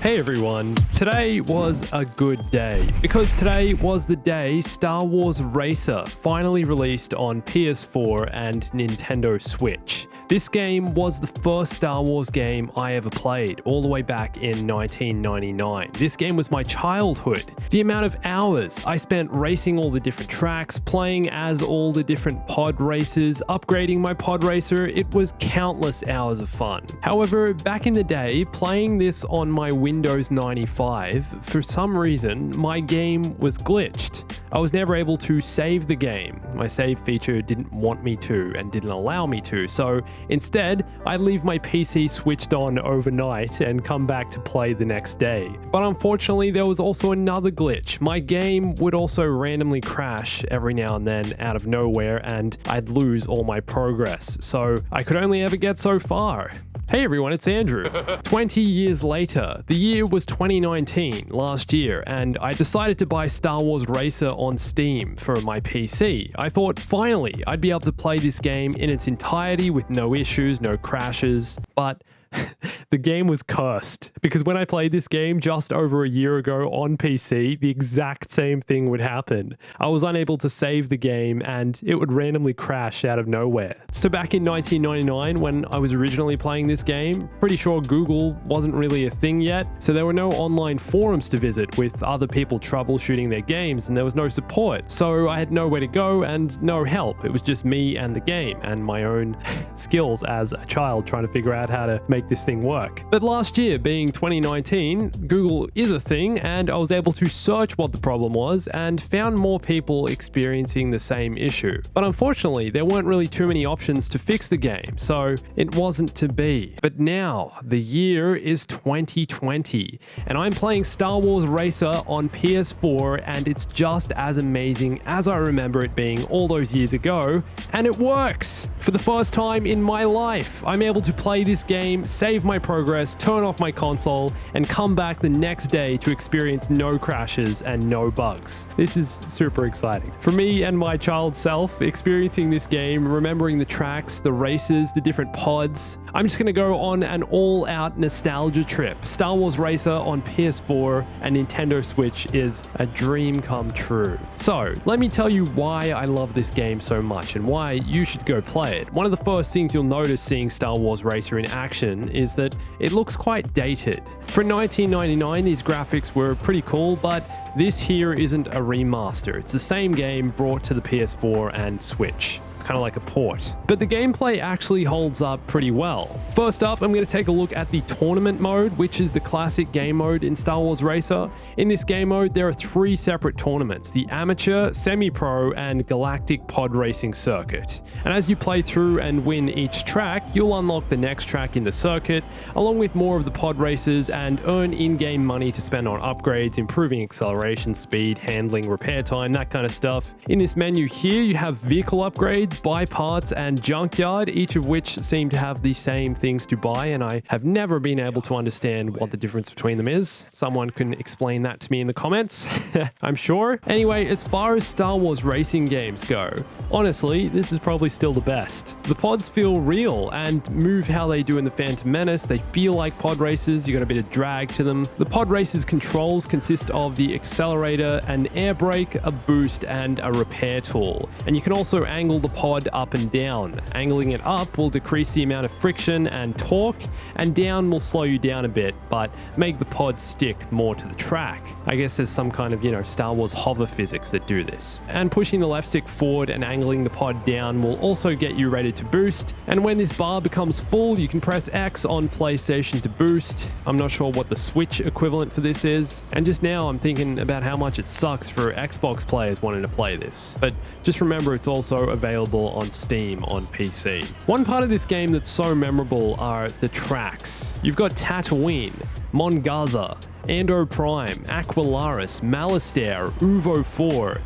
Hey everyone, today was a good day because today was the day Star Wars Racer finally released on PS4 and Nintendo Switch. This game was the first Star Wars game I ever played, all the way back in 1999. This game was my childhood. The amount of hours I spent racing all the different tracks, playing as all the different pod racers, upgrading my pod racer, it was countless hours of fun. However, back in the day, playing this on my Windows 95, for some reason, my game was glitched. I was never able to save the game. My save feature didn't want me to and didn't allow me to, so instead, I'd leave my PC switched on overnight and come back to play the next day. But unfortunately, there was also another glitch. My game would also randomly crash every now and then out of nowhere, and I'd lose all my progress, so I could only ever get so far. Hey everyone, it's Andrew. 20 years later, the year was 2019, last year, and I decided to buy Star Wars Racer on Steam for my PC. I thought finally I'd be able to play this game in its entirety with no issues, no crashes, but the game was cursed, because when I played this game just over a year ago on PC, the exact same thing would happen. I was unable to save the game and it would randomly crash out of nowhere. So back in 1999, when I was originally playing this game, pretty sure Google wasn't really a thing yet, so there were no online forums to visit with other people troubleshooting their games, and there was no support. So I had nowhere to go and no help. It was just me and the game and my own skills as a child trying to figure out how to make this thing work. But last year, being 2019, Google is a thing, and I was able to search what the problem was and found more people experiencing the same issue. But unfortunately, there weren't really too many options to fix the game, so it wasn't to be. But now, the year is 2020, and I'm playing Star Wars Racer on PS4, and it's just as amazing as I remember it being all those years ago, and it works! For the first time in my life, I'm able to play this game, save my progress, turn off my console, and come back the next day to experience no crashes and no bugs. This is super exciting. For me and my child self, experiencing this game, remembering the tracks, the races, the different pods, I'm just gonna go on an all-out nostalgia trip. Star Wars Racer on PS4 and Nintendo Switch is a dream come true. So, let me tell you why I love this game so much and why you should go play it. One of the first things you'll notice seeing Star Wars Racer in action is that it looks quite dated. For 1999, these graphics were pretty cool, but this here isn't a remaster. It's the same game brought to the PS4 and Switch. It's kind of like a port. But the gameplay actually holds up pretty well. First up, I'm going to take a look at the tournament mode, which is the classic game mode in Star Wars Racer. In this game mode, there are 3 separate tournaments: the amateur, semi-pro, and galactic pod racing circuit. And as you play through and win each track, you'll unlock the next track in the circuit, along with more of the pod races, and earn in-game money to spend on upgrades, improving acceleration, speed, handling, repair time, that kind of stuff. In this menu here, you have vehicle upgrades, buy parts, and junkyard, each of which seem to have the same things to buy, and I have never been able to understand what the difference between them is. Someone can explain that to me in the comments, I'm sure. Anyway, as far as Star Wars racing games go, honestly, this is probably still the best. The pods feel real and move how they do in the Phantom Menace. They feel like pod races, you got a bit of drag to them. The pod races controls consist of the accelerator, an air brake, a boost, and a repair tool. And you can also angle the pod up and down. Angling it up will decrease the amount of friction and torque, and down will slow you down a bit, but make the pod stick more to the track. I guess there's some kind of, Star Wars hover physics that do this. And pushing the left stick forward and angling the pod down will also get you ready to boost. And when this bar becomes full, you can press X on PlayStation to boost. I'm not sure what the Switch equivalent for this is. And just now I'm thinking about how much it sucks for Xbox players wanting to play this. But just remember, it's also available on Steam on PC. One part of this game that's so memorable are the tracks. You've got Tatooine, Mon Gaza, Ando Prime, Aquilaris, Malastare, Uvo 4.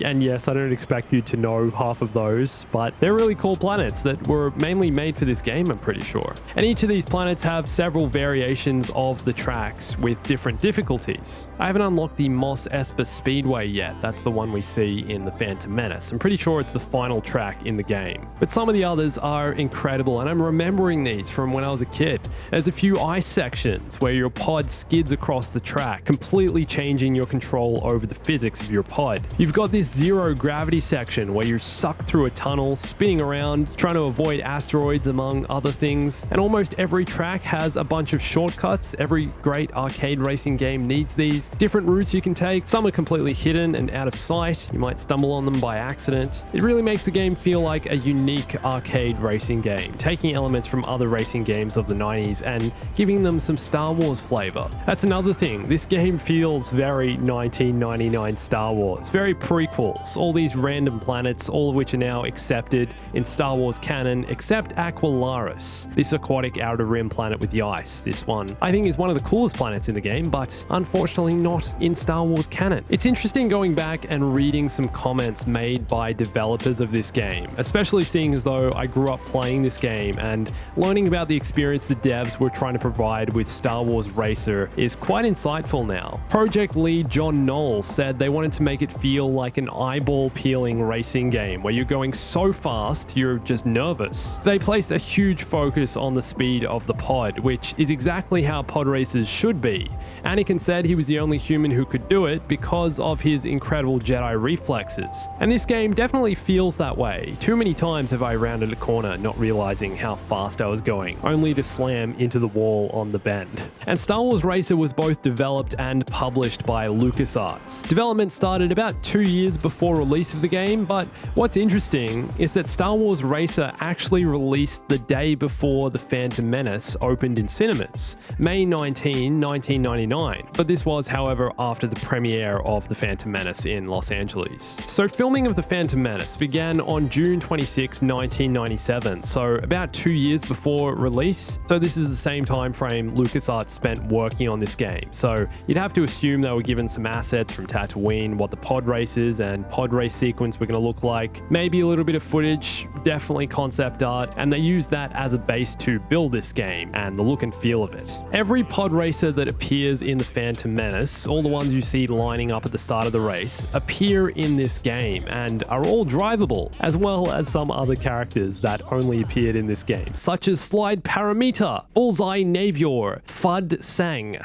And yes, I don't expect you to know half of those, but they're really cool planets that were mainly made for this game, I'm pretty sure. And each of these planets have several variations of the tracks with different difficulties. I haven't unlocked the Mos Espa Speedway yet. That's the one we see in the Phantom Menace. I'm pretty sure it's the final track in the game. But some of the others are incredible, and I'm remembering these from when I was a kid. There's a few ice sections where your pod skids across the track, completely changing your control over the physics of your pod. You've got this zero gravity section where you're sucked through a tunnel, spinning around, trying to avoid asteroids among other things. And almost every track has a bunch of shortcuts. Every great arcade racing game needs these. Different routes you can take. Some are completely hidden and out of sight. You might stumble on them by accident. It really makes the game feel like a unique arcade racing game, taking elements from other racing games of the 90s and giving them some Star Wars flavor. That's another thing. This game feels very 1999 Star Wars, very prequels, all these random planets, all of which are now accepted in Star Wars canon, except Aqualaris, this aquatic outer rim planet with the ice. This one, I think, is one of the coolest planets in the game, but unfortunately not in Star Wars canon. It's interesting going back and reading some comments made by developers of this game, especially seeing as though I grew up playing this game, and learning about the experience the devs were trying to provide with Star Wars Racer is quite insightful now. Project lead John Knoll said they wanted to make it feel like an eyeball-peeling racing game where you're going so fast you're just nervous. They placed a huge focus on the speed of the pod, which is exactly how pod racers should be. Anakin said he was the only human who could do it because of his incredible Jedi reflexes. And this game definitely feels that way. Too many times have I rounded a corner not realizing how fast I was going, only to slam into the wall on the bend. And Star Wars Racer was both developed and published by LucasArts. Development started about 2 years before release of the game, but what's interesting is that Star Wars Racer actually released the day before The Phantom Menace opened in cinemas, May 19, 1999. But this was, however, after the premiere of The Phantom Menace in Los Angeles. So filming of The Phantom Menace began on June 26, 1997, so about 2 years before release. So this is the same time frame LucasArts spent working on this game. So you'd have to assume they were given some assets from Tatooine, what the pod races and pod race sequence were going to look like, maybe a little bit of footage, definitely concept art, and they used that as a base to build this game and the look and feel of it. Every pod racer that appears in The Phantom Menace, all the ones you see lining up at the start of the race, appear in this game and are all drivable, as well as some other characters that only appeared in this game, such as Slide Parameter, Bullseye Navior, Fud Sang.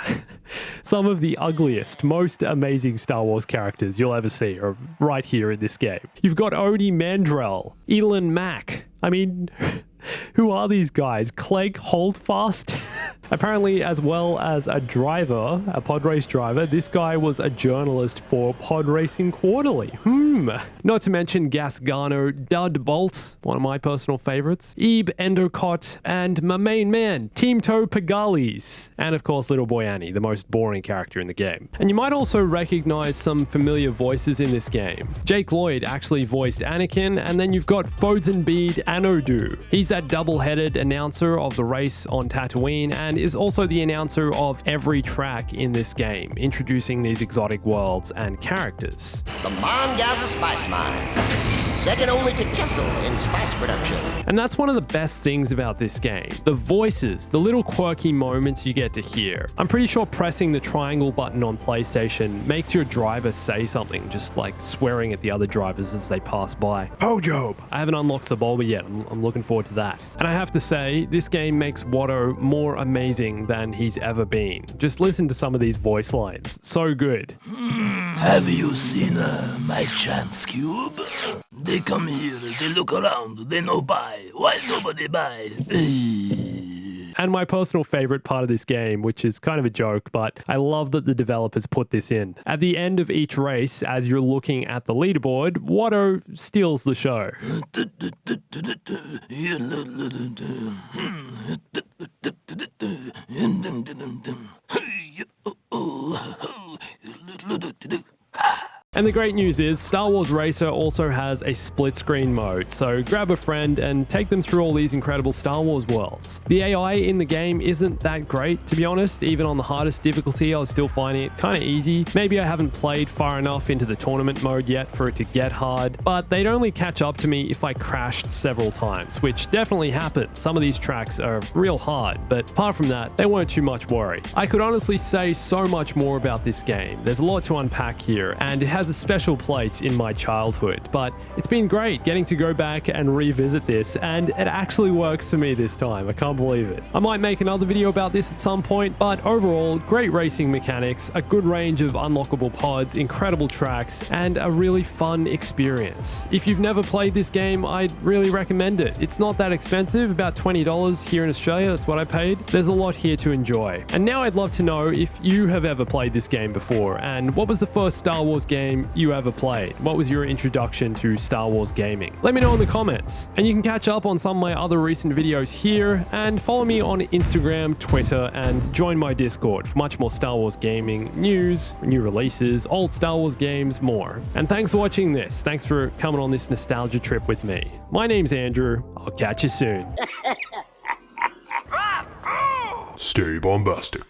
Some of the ugliest, most amazing Star Wars characters you'll ever see are right here in this game. You've got Odie Mandrell, Elon Mack. I mean, who are these guys? Clegg Holdfast? Apparently, as well as a driver, a pod race driver, this guy was a journalist for Pod Racing Quarterly. Not to mention Gasgano Dudbolt, one of my personal favorites, Ebe Endocott, and my main man, Teamto Pagales, and of course Little Boy Annie, the most boring character in the game. And you might also recognize some familiar voices in this game. Jake Lloyd actually voiced Anakin, and then you've got Fozenbeed Anodu. He's that double-headed announcer of the race on Tatooine, and is also the announcer of every track in this game, introducing these exotic worlds and characters. The Mongaza Spice Mines, second only to Kessel in spice production. And that's one of the best things about this game. The voices, the little quirky moments you get to hear. I'm pretty sure pressing the triangle button on PlayStation makes your driver say something, just like swearing at the other drivers as they pass by. Pojob! I haven't unlocked Sebulba yet. I'm looking forward to that. And I have to say, this game makes Watto more amazing than he's ever been. Just listen to some of these voice lines. So good. Have you seen my chance cube? They come here, they look around, they no buy. Why nobody buy? And my personal favorite part of this game, which is kind of a joke, but I love that the developers put this in. At the end of each race, as you're looking at the leaderboard, Watto steals the show. And the great news is Star Wars Racer also has a split screen mode, so grab a friend and take them through all these incredible Star Wars worlds. The AI in the game isn't that great, to be honest. Even on the hardest difficulty, I was still finding it kind of easy. Maybe I haven't played far enough into the tournament mode yet for it to get hard, but they'd only catch up to me if I crashed several times, which definitely happened. Some of these tracks are real hard, but apart from that, they weren't too much worry. I could honestly say so much more about this game. There's a lot to unpack here, and it has a special place in my childhood, but it's been great getting to go back and revisit this, and it actually works for me this time. I can't believe it. I might make another video about this at some point, but overall, great racing mechanics, a good range of unlockable pods, incredible tracks, and a really fun experience. If you've never played this game, I'd really recommend it. It's not that expensive, about $20 here in Australia, that's what I paid. There's a lot here to enjoy. And now I'd love to know if you have ever played this game before, and what was the first Star Wars game you ever played? What was your introduction to Star Wars gaming? Let me know in the comments. And you can catch up on some of my other recent videos here, and follow me on Instagram, Twitter, and join my Discord for much more Star Wars gaming news, new releases, old Star Wars games, more. And thanks for watching this. Thanks for coming on this nostalgia trip with me. My name's Andrew. I'll catch you soon. Stay bombastic.